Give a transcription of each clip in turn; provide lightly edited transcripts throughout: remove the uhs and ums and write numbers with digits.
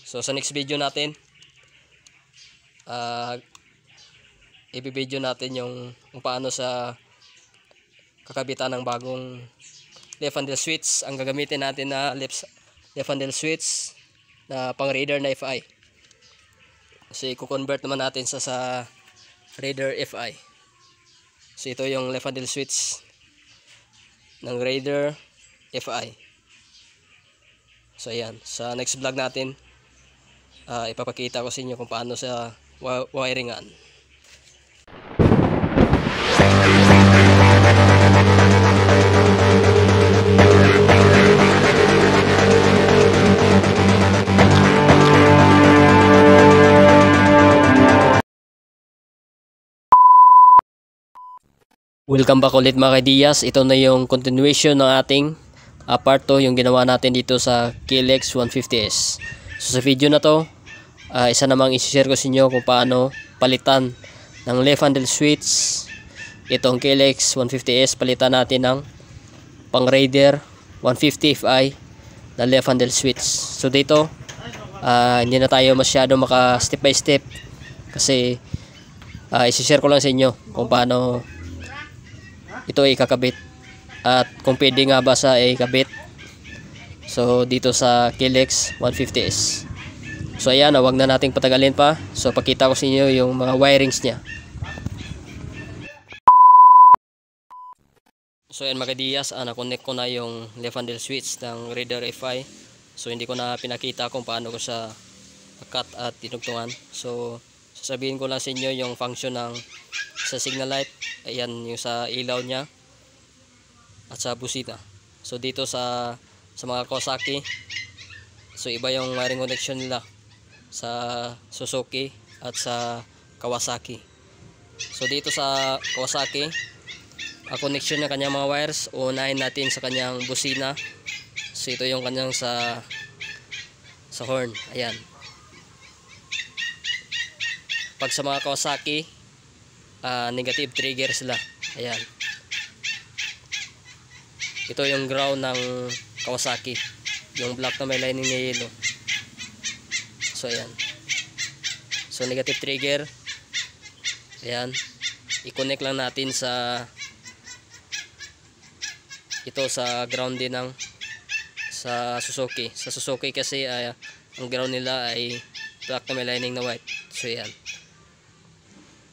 So sa next video natin, i-video natin yung kung paano sa kakabitan ng bagong left handle switch. Ang gagamitin natin na left handle switch na pang Raider na FI. So i-convert naman natin sa Raider FI. So ito yung left handle switch ng Raider FI. So ayan, sa next vlog natin ipapakita ko sa inyo kung paano sa wiringan. Welcome back ulit mga kaidiyas. Ito na yung continuation ng ating part 2, yung ginawa natin dito sa KLX 150S. So sa video na to, isa namang isi-share ko sa inyo kung paano palitan ng left handle switch itong KLX 150S. Palitan natin ng pang Raider 150 FI na left handle switch. So dito hindi na tayo masyado maka step by step kasi isi-share ko lang sa inyo kung paano ito ay kakabit at kung pwede nga ba sa ikabit. So dito sa KLX 150S. So ayan, wag na nating patagalin pa. So pakita ko sa inyo yung mga wirings niya. So ayan mga diyas, na-connect ko na yung left handle switch ng Raider FI. So hindi ko na pinakita kung paano ko sa cut at tinugtungan. So sasabihin ko lang sa inyo yung function ng sa signal light. Ayan yung sa ilaw niya at sa busina. So dito sa mga Kawasaki, so iba yung wiring connection nila sa Suzuki at sa Kawasaki. So dito sa Kawasaki, ang connection ng kanyang mga wires, unahin natin sa kanyang busina. So ito yung kanyang sa horn. Ayan. Pag sa mga Kawasaki, negative trigger sila. Ayan. Ito yung ground ng Kawasaki, yung black na may lining na yellow. So ayan. So negative trigger. Ayan. I-connect lang natin sa ito sa ground din ng sa Suzuki. Sa Suzuki kasi ang ground nila ay black na may lining na white. So ayan.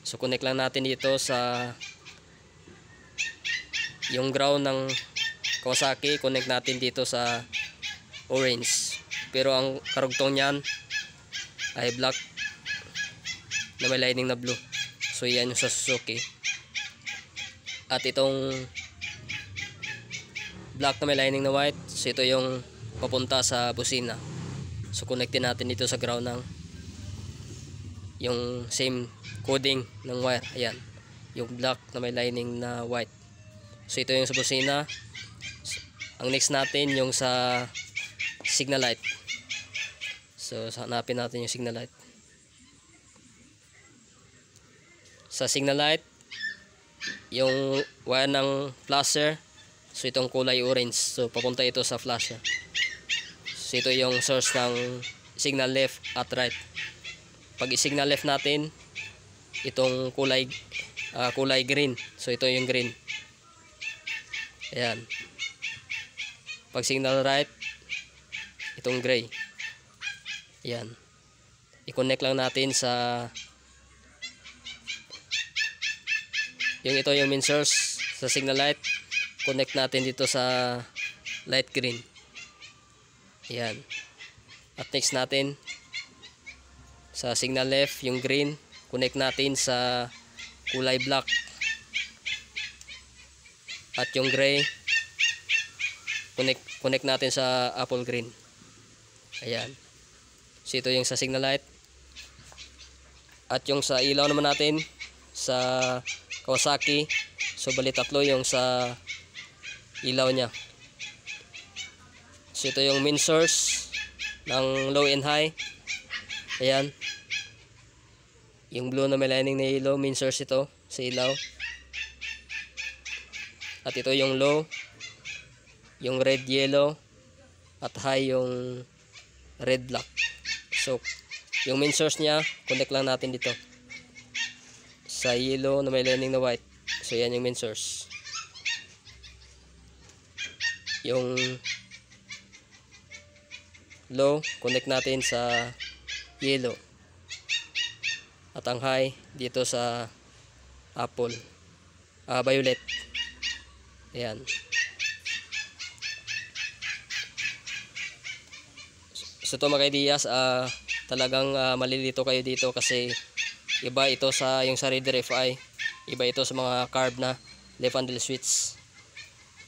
So connect lang natin dito sa yung ground ng Kawasaki, connect natin dito sa orange. Pero ang karugtong niyan ay black na may lining na blue. So yan yung sa Suzuki. At itong black na may lining na white, so ito yung papunta sa busina. So connectin natin dito sa ground ng yung same coding ng wire. Ayan, yung black na may lining na white. So ito yung sa busina. Ang next natin yung sa signal light. So hanapin natin yung signal light. Sa signal light, yung wire ng flasher, so itong kulay orange, so papunta ito sa flasher. So ito yung source ng signal left at right. Pag i-signal left natin, itong kulay green, so ito yung green. Ayan. Pag signal right, itong gray. Ayan. I-connect lang natin sa ito yung main source sa signal light. Connect natin dito sa light green. Ayan. At next natin sa signal left, yung green, connect natin sa kulay black. At yung gray, connect natin sa apple green. Ayan. So ito yung sa signal light. At yung sa ilaw naman natin sa Kawasaki, so bali tatlo yung sa ilaw niya. So ito yung main source ng low and high. Ayan. Yung blue na may lining na yellow, main source ito sa ilaw. At ito yung low, yung red yellow, at high yung red black. So yung main source niya, connect lang natin dito sa yellow na may lining na white. So yan yung main source. Yung low, connect natin sa yellow. At ang high dito sa apple, violet. Ayan. So ito mga ideas, talagang malilito kayo dito kasi iba ito sa yung sa Raider FI, iba ito sa mga carb na left handle switch.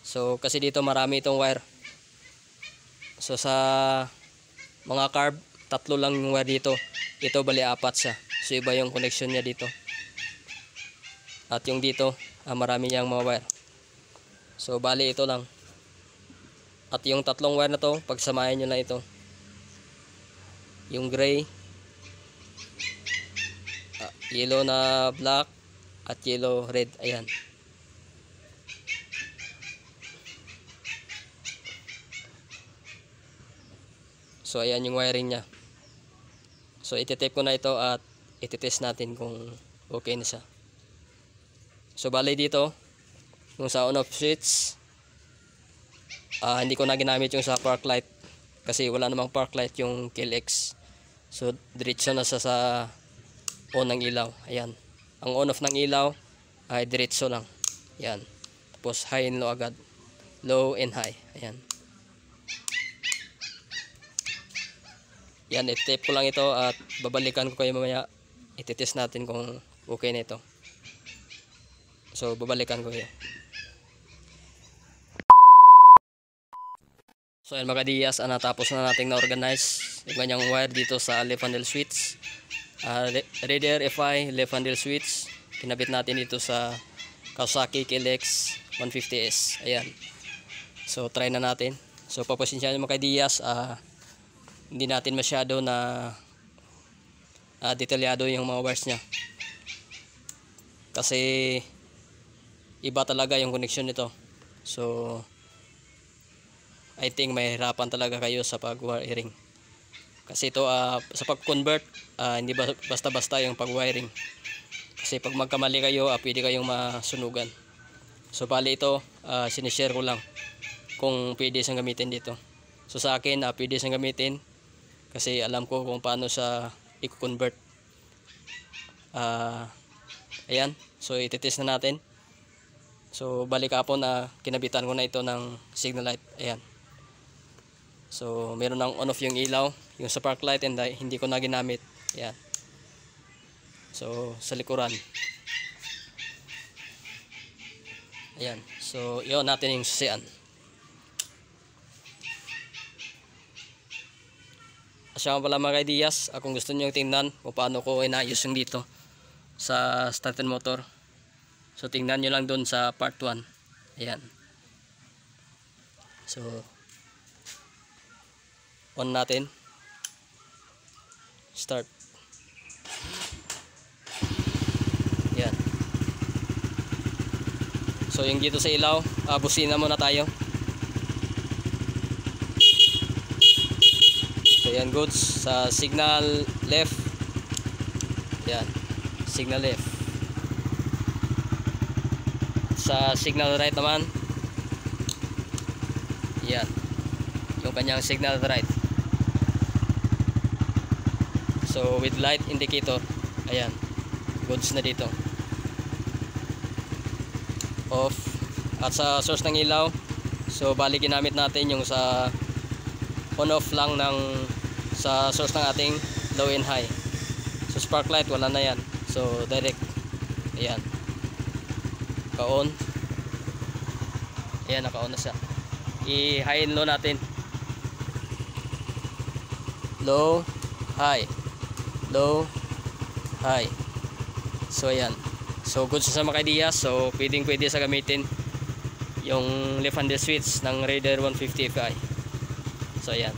So kasi dito marami itong wire. So sa mga carb, 3 lang yung wire dito. Ito bali 4 siya. So iba yung connection niya dito. At yung dito, marami niyang mga wire. So bali ito lang. At yung 3 wire na to, pagsamahin nyo na ito. Yung gray, yellow na black, at yellow red. Ayan. So ayan yung wiring nya. So iti-tape ko na ito at iti-test natin kung okay na siya. So bali dito yung sa on off switch, hindi ko na ginamit yung sa park light kasi wala namang park light yung KLX. So diretso na sa on ng ilaw. Ayan. Ang on off ng ilaw ay diretso lang. Ayan. Tapos high and low agad. Low and high. Ayan. Yan, i-tape ko lang ito at babalikan ko kayo mamaya. Iti-test natin kung okay na ito. So babalikan ko kayo. So ayan mga Diaz, natapos na natin na-organize yung kanyang wire dito sa left handle switch. Raider FI left handle switch. Kinabit natin dito sa Kawasaki KLX 150S. Ayan. So try na natin. So papasensyahan mga Diaz, hindi natin masyado na detalyado yung mga wires nya. Kasi iba talaga yung connection nito. So I think may hirapan talaga kayo sa pag-wiring. Kasi ito sa pag-convert, hindi basta-basta yung pag-wiring. Kasi pag magkamali kayo, pwede kayong masunugan. So bali ito, sinishare ko lang kung pwede siyang gamitin dito. So sa akin, pwede siyang gamitin kasi alam ko kung paano siya i-convert. Ayan, so ititest na natin. So balik ako na kinabitan ko na ito ng signal light. Ayan. So meron ng on off yung ilaw, yung sa park light, and hindi ko na ginamit. Ayan. So sa likuran. Ayan. So yun natin yung susian. Asya pala mga Diaz, kung gusto niyo tingnan kung paano ko inayos yung dito sa starter motor. So tingnan nyo lang doon sa part 1. Ayan. So on natin. Start. Ayan. So yung dito sa ilaw, busina muna tayo. So ayan, goods sa signal left. Ayan. Signal left. Sa signal right naman, yan yung kanyang signal right. So with light indicator, ayan, goods na dito. Off. At sa source ng ilaw, so bali ginamit natin yung sa on off lang ng sa source ng ating low and high. So spark light wala na yan, so direct. Ayan, naka-on. Ayan, naka-on na siya. I-high and low natin. Low, high. Low, high. So ayan. So good sa mga Diaz. So pwedeng sa gamitin yung left handle switch ng Raider 150 FI. So ayan.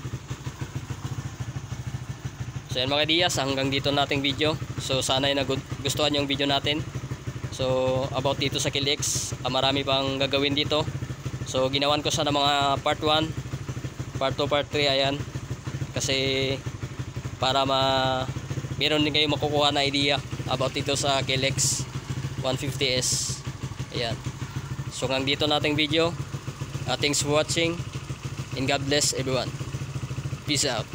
So ayan mga Diaz, hanggang dito nating video. So sana ay nagustuhan yung video natin. So about dito sa KLX, marami pang gagawin dito. So ginawan ko siya ng mga part 1, part 2, part 3. Ayan. Kasi para meron din kayo makukuha na idea about dito sa KLX 150S. Ayan. So hanggang dito nating video. Thanks for watching and God bless everyone. Peace out.